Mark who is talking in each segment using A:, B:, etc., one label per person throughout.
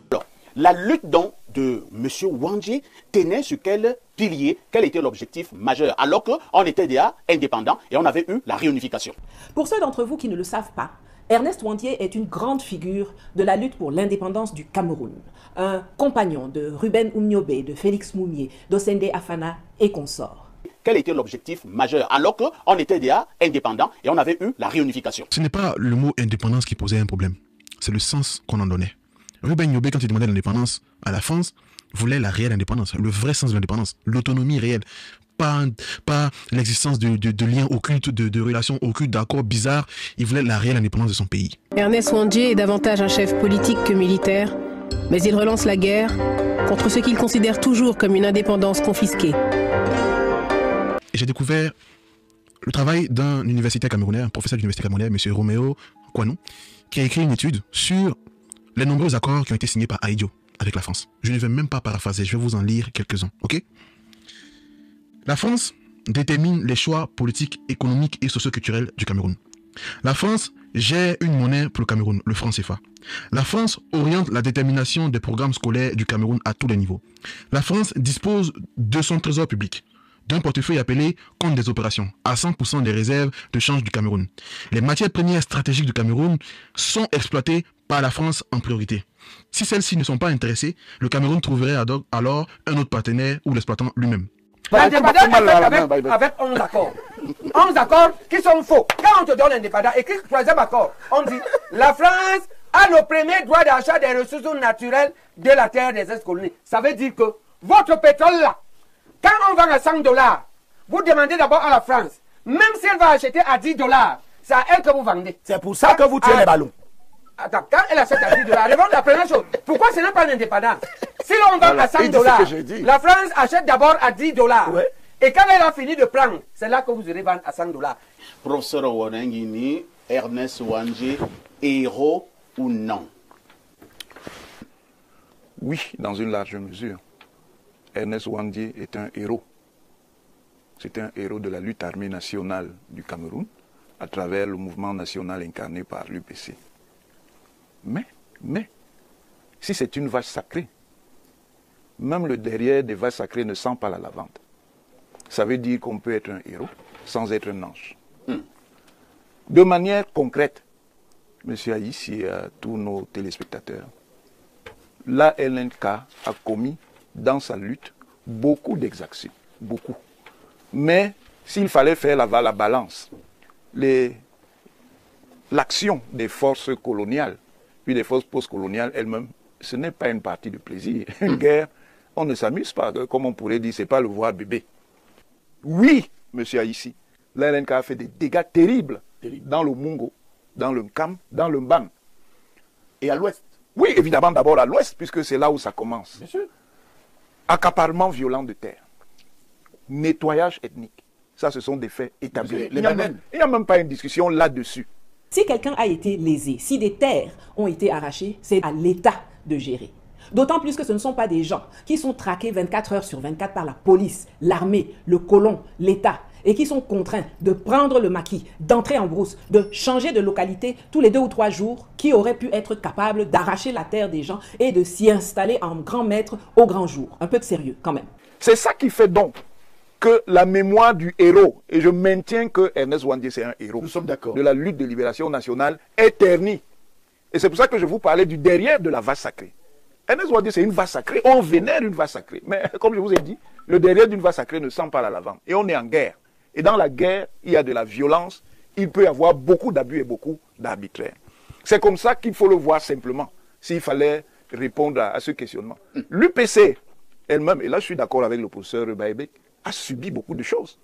A: Alors, la lutte donc de M. Wandji tenait sur quel pilier, quel était l'objectif majeur, alors qu'on était déjà indépendant et on avait eu la réunification.
B: Pour ceux d'entre vous qui ne le savent pas, Ernest Wandji est une grande figure de la lutte pour l'indépendance du Cameroun. Un compagnon de Ruben Oumniobé, de Félix Moumié, d'Osende Afana et consorts.
A: Quel était l'objectif majeur, alors qu'on était déjà indépendant et on avait eu la réunification.
C: Ce n'est pas le mot indépendance qui posait un problème, c'est le sens qu'on en donnait. Ruben Oumniobé, quand il demandait l'indépendance à la France, voulait la réelle indépendance, le vrai sens de l'indépendance, l'autonomie réelle. Pas l'existence de liens occultes, de relations occultes, d'accords bizarres. Il voulait la réelle indépendance de son pays.
D: Ernest Wandji est davantage un chef politique que militaire, mais il relance la guerre contre ce qu'il considère toujours comme une indépendance confisquée.
C: Et j'ai découvert le travail d'un universitaire camerounais, un professeur d'université camerounais, M. Roméo Kwanou, qui a écrit une étude sur les nombreux accords qui ont été signés par Ahidjo avec la France. Je ne vais même pas paraphraser, je vais vous en lire quelques-uns, ok? La France détermine les choix politiques, économiques et socio-culturels du Cameroun. La France gère une monnaie pour le Cameroun, le franc CFA. La France oriente la détermination des programmes scolaires du Cameroun à tous les niveaux. La France dispose de son trésor public, d'un portefeuille appelé compte des opérations, à 100% des réserves de change du Cameroun. Les matières premières stratégiques du Cameroun sont exploitées par la France en priorité. Si celles-ci ne sont pas intéressées, le Cameroun trouverait alors un autre partenaire ou l'exploitant lui-même.
E: L'indépendance est faite avec 11 accords. 11 accords qui sont faux. Quand on te donne l'indépendance, écrit le troisième accord, on dit la France a le premier droit d'achat des ressources naturelles de la terre des ex-colonies. Ça veut dire que votre pétrole là, quand on vend à 100 $, vous demandez d'abord à la France, même si elle va acheter à 10 $, c'est à elle que vous vendez.
F: C'est pour ça que vous tirez les ballons.
E: Attends, quand elle achète à 10 $, répondez la première chose. Pourquoi ce n'est pas l'indépendance? Si l'on vend à 100 $, la France achète d'abord à 10 $. Ouais. Et quand elle a fini de prendre, c'est là que vous irez vendre à 100 $.
A: Professeur Wanengini, Ernest Wandji, héros ou non?
G: Oui, dans une large mesure. Ernest Wandji est un héros. C'est un héros de la lutte armée nationale du Cameroun à travers le mouvement national incarné par l'UPC. Mais, si c'est une vache sacrée, même le derrière des vaches sacrées ne sent pas la lavande. Ça veut dire qu'on peut être un héros sans être un ange. De manière concrète, M. Aïs et à tous nos téléspectateurs, la LNK a commis dans sa lutte beaucoup d'exactions, beaucoup. Mais s'il fallait faire la balance, l'action des forces coloniales, puis des forces postcoloniales elles-mêmes, ce n'est pas une partie de plaisir. Une guerre, on ne s'amuse pas, comme on pourrait dire, c'est pas le voir bébé. Oui, M. Aïssi, la LNK a fait des dégâts terribles dans le Mungo, dans le Nkam, dans le Mban.
F: Et à l'ouest?
G: Oui, évidemment d'abord à l'ouest, puisque c'est là où ça commence.
F: Bien sûr.
G: Accaparement violent de terre, nettoyage ethnique, ça ce sont des faits établis. Il n'y a même pas une discussion là-dessus.
B: Si quelqu'un a été lésé, si des terres ont été arrachées, c'est à l'État de gérer. D'autant plus que ce ne sont pas des gens qui sont traqués 24 heures sur 24 par la police, l'armée, le colon, l'État, et qui sont contraints de prendre le maquis, d'entrer en brousse, de changer de localité tous les 2 ou 3 jours, qui auraient pu être capables d'arracher la terre des gens et de s'y installer en grand maître au grand jour. Un peu de sérieux quand même.
G: C'est ça qui fait donc que la mémoire du héros, et je maintiens que Ernest Wandji c'est un héros,
F: nous sommes d'accord,
G: de la lutte de libération nationale, est ternie. Et c'est pour ça que je vous parlais du derrière de la vache sacrée. Ernest Wandji c'est une vache sacrée, on vénère une vache sacrée. Mais comme je vous ai dit, le derrière d'une vache sacrée ne sent pas la lavande. Et on est en guerre. Et dans la guerre, il y a de la violence, il peut y avoir beaucoup d'abus et beaucoup d'arbitraire. C'est comme ça qu'il faut le voir simplement, s'il fallait répondre à ce questionnement. L'UPC elle-même, et là je suis d'accord avec le professeur Baébek, a subi beaucoup de choses.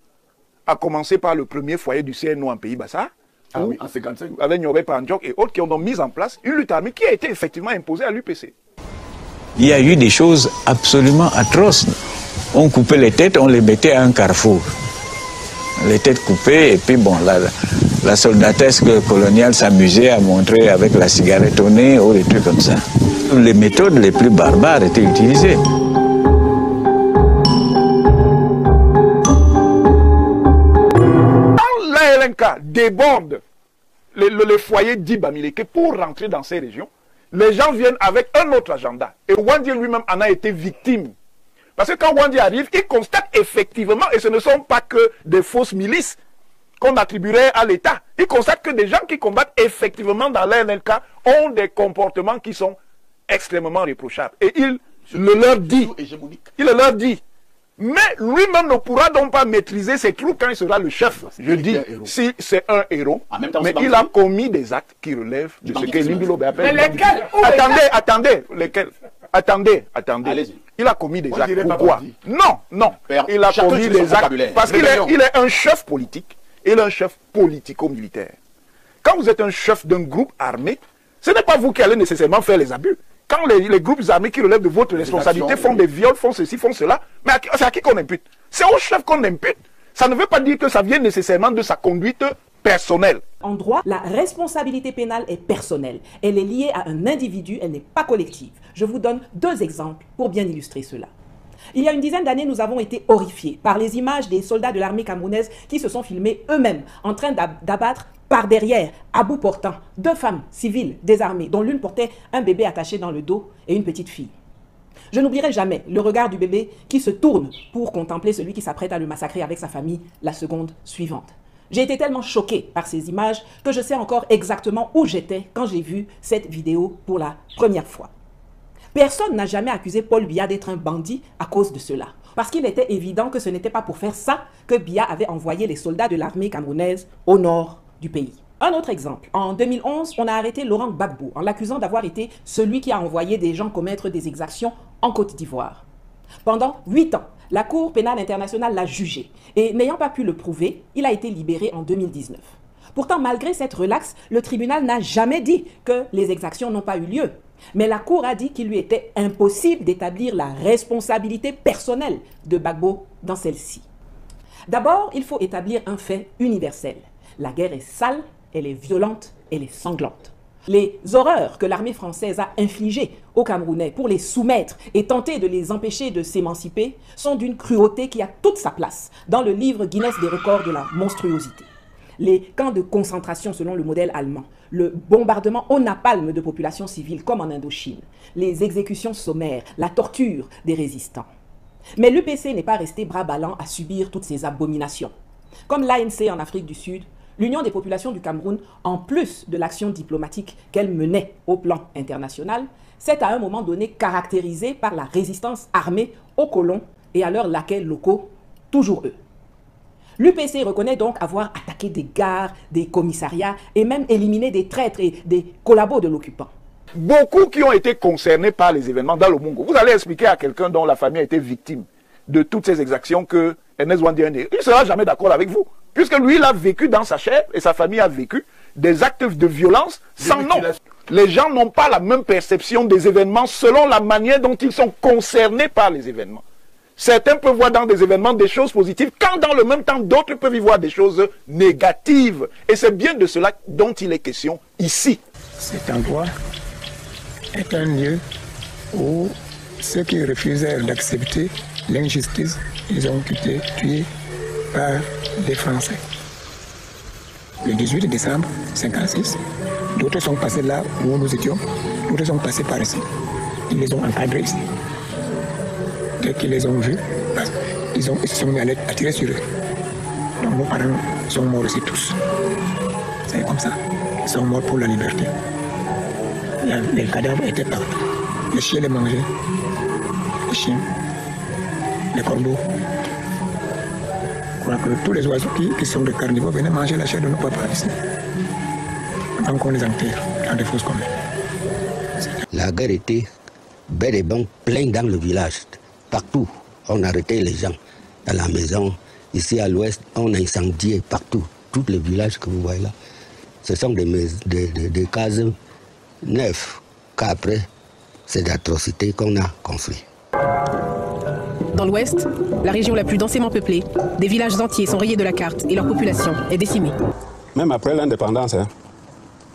G: A commencer par le premier foyer du CNO en Pays-Bassa,
F: en 1955,
G: avec Nyobé Pandjok et autres qui ont donc mis en place une lutte armée qui a été effectivement imposée à l'UPC.
H: Il y a eu des choses absolument atroces. On coupait les têtes, on les mettait à un carrefour. Les têtes coupées, et puis bon, la soldatesque coloniale s'amusait à montrer avec la cigarette au nez ou des trucs comme ça. Les méthodes les plus barbares étaient utilisées.
G: LNK déborde les foyers d'Ibamileke pour rentrer dans ces régions, les gens viennent avec un autre agenda. Et Wandji lui-même en a été victime. Parce que quand Wandji arrive, il constate effectivement, et ce ne sont pas que des fausses milices qu'on attribuerait à l'État, il constate que des gens qui combattent effectivement dans l'LNK ont des comportements qui sont extrêmement réprochables. Et il le leur dit, mais lui-même ne pourra donc pas maîtriser ses troupes quand il sera le chef. Je dis, si c'est un héros, mais il a commis des actes qui relèvent de ce que Limbi-Lobe appelle.
E: Mais lesquels?
G: Attendez, lesquels? Attendez. Il a commis des actes. Pourquoi? Non. Il a commis des actes parce qu'il est un chef politique. Il est un chef politico-militaire. Quand vous êtes un chef d'un groupe armé, ce n'est pas vous qui allez nécessairement faire les abus. Quand les groupes armés qui relèvent de votre responsabilité font des viols, font ceci, font cela, mais c'est à qui qu'on impute? C'est au chef qu'on impute. Ça ne veut pas dire que ça vient nécessairement de sa conduite personnelle.
B: En droit, la responsabilité pénale est personnelle. Elle est liée à un individu, elle n'est pas collective. Je vous donne 2 exemples pour bien illustrer cela. Il y a une dizaine d'années, nous avons été horrifiés par les images des soldats de l'armée camerounaise qui se sont filmés eux-mêmes en train d'abattre par derrière, à bout portant, 2 femmes civiles désarmées, dont l'une portait un bébé attaché dans le dos et une petite fille. Je n'oublierai jamais le regard du bébé qui se tourne pour contempler celui qui s'apprête à le massacrer avec sa famille la seconde suivante. J'ai été tellement choqué par ces images que je sais encore exactement où j'étais quand j'ai vu cette vidéo pour la première fois. Personne n'a jamais accusé Paul Biya d'être un bandit à cause de cela. Parce qu'il était évident que ce n'était pas pour faire ça que Biya avait envoyé les soldats de l'armée camerounaise au nord du pays. Un autre exemple. En 2011, on a arrêté Laurent Gbagbo en l'accusant d'avoir été celui qui a envoyé des gens commettre des exactions en Côte d'Ivoire. Pendant 8 ans, la Cour pénale internationale l'a jugé et n'ayant pas pu le prouver, il a été libéré en 2019. Pourtant, malgré cette relaxe, le tribunal n'a jamais dit que les exactions n'ont pas eu lieu. Mais la Cour a dit qu'il lui était impossible d'établir la responsabilité personnelle de Gbagbo dans celle-ci. D'abord, il faut établir un fait universel. La guerre est sale, elle est violente, elle est sanglante. Les horreurs que l'armée française a infligées aux Camerounais pour les soumettre et tenter de les empêcher de s'émanciper sont d'une cruauté qui a toute sa place dans le livre Guinness des records de la monstruosité. Les camps de concentration selon le modèle allemand, le bombardement au napalm de populations civiles comme en Indochine, les exécutions sommaires, la torture des résistants. Mais l'UPC n'est pas resté bras ballants à subir toutes ces abominations. Comme l'ANC en Afrique du Sud, l'Union des populations du Cameroun, en plus de l'action diplomatique qu'elle menait au plan international, s'est à un moment donné caractérisée par la résistance armée aux colons et à leurs laquais locaux, toujours eux. L'UPC reconnaît donc avoir attaqué des gares, des commissariats et même éliminé des traîtres et des collabos de l'occupant.
G: Beaucoup qui ont été concernés par les événements dans le Mongo. Vous allez expliquer à quelqu'un dont la famille a été victime de toutes ces exactions que Ernest Wandji, il ne sera jamais d'accord avec vous. Puisque lui, il a vécu dans sa chair et sa famille a vécu des actes de violence sans nom. Les gens n'ont pas la même perception des événements selon la manière dont ils sont concernés par les événements. Certains peuvent voir dans des événements des choses positives, quand dans le même temps, d'autres peuvent y voir des choses négatives. Et c'est bien de cela dont il est question ici.
I: Cet endroit est un lieu où ceux qui refusèrent d'accepter l'injustice, ils ont été tués par des Français. Le 18 décembre 1956, d'autres sont passés là où nous étions, d'autres sont passés par ici. Ils les ont encadrés ici. Dès qu'ils les ont vus, ils se sont mis à tirer sur eux. Donc nos parents sont morts aussi tous. C'est comme ça. Ils sont morts pour la liberté. Les cadavres étaient partout. Les chiens les mangeaient. Les chiens, les corbeaux. Je crois que tous les oiseaux qui sont des carnivores venaient manger la chair de nos papas ici. Avant qu'on les enterre dans des fosses communes.
J: La guerre était bel et bon plein dans le village. Partout, on arrêtait les gens. Dans la maison, ici à l'ouest, on a incendié partout. Tous les villages que vous voyez là, ce sont des cases neuves qu'après, c'est d'atrocités qu'on a construites.
D: Dans l'ouest, la région la plus densément peuplée, des villages entiers sont rayés de la carte et leur population est décimée.
K: Même après l'indépendance,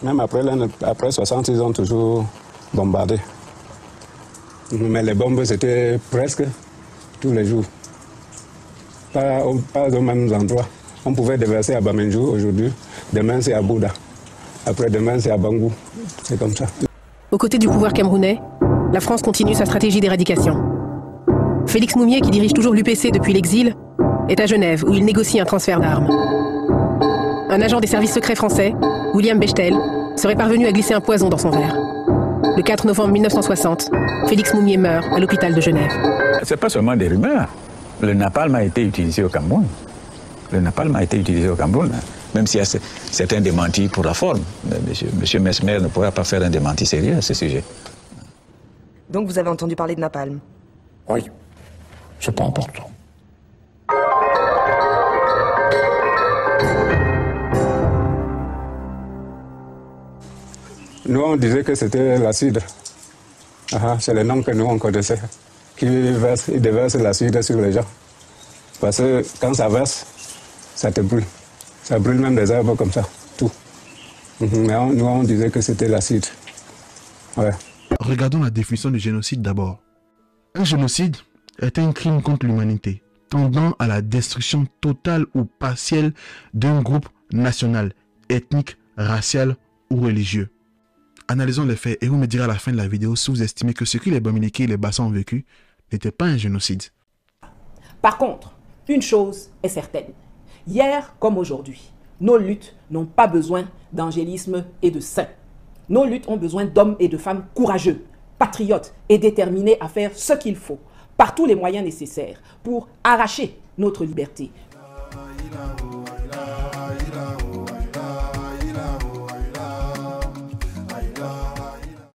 K: même après 60, ils ont toujours bombardé. Mais les bombes, c'était presque tous les jours. Pas aux mêmes endroits. On pouvait déverser à Bamenjou aujourd'hui, demain c'est à Bouda, après-demain c'est à Bangou, c'est comme ça.
D: Aux côtés du pouvoir camerounais, la France continue sa stratégie d'éradication. Félix Moumié, qui dirige toujours l'UPC depuis l'exil, est à Genève où il négocie un transfert d'armes. Un agent des services secrets français, William Bechtel, serait parvenu à glisser un poison dans son verre. Le 4 novembre 1960, Félix Moumié meurt à l'hôpital de Genève.
H: Ce n'est pas seulement des rumeurs. Le napalm a été utilisé au Cameroun. Le napalm a été utilisé au Cameroun, même s'il y a certains démentis pour la forme. Monsieur Mesmer ne pourra pas faire un démenti sérieux à ce sujet.
L: Donc vous avez entendu parler de napalm?
I: Oui, c'est pas important.
K: Nous, on disait que c'était l'acide. C'est le nom que nous, on connaissait. Qui déverse l'acide sur les gens. Parce que quand ça verse, ça te brûle. Ça brûle même des arbres comme ça, tout. Mais nous, on disait que c'était l'acide. Ouais.
C: Regardons la définition du génocide d'abord. Un génocide est un crime contre l'humanité, tendant à la destruction totale ou partielle d'un groupe national, ethnique, racial ou religieux. Analysons les faits et vous me direz à la fin de la vidéo si vous estimez que ce que les Bamileke et les Bassa ont vécu n'était pas un génocide.
B: Par contre, une chose est certaine. Hier comme aujourd'hui, nos luttes n'ont pas besoin d'angélisme et de saints. Nos luttes ont besoin d'hommes et de femmes courageux, patriotes et déterminés à faire ce qu'il faut, par tous les moyens nécessaires, pour arracher notre liberté.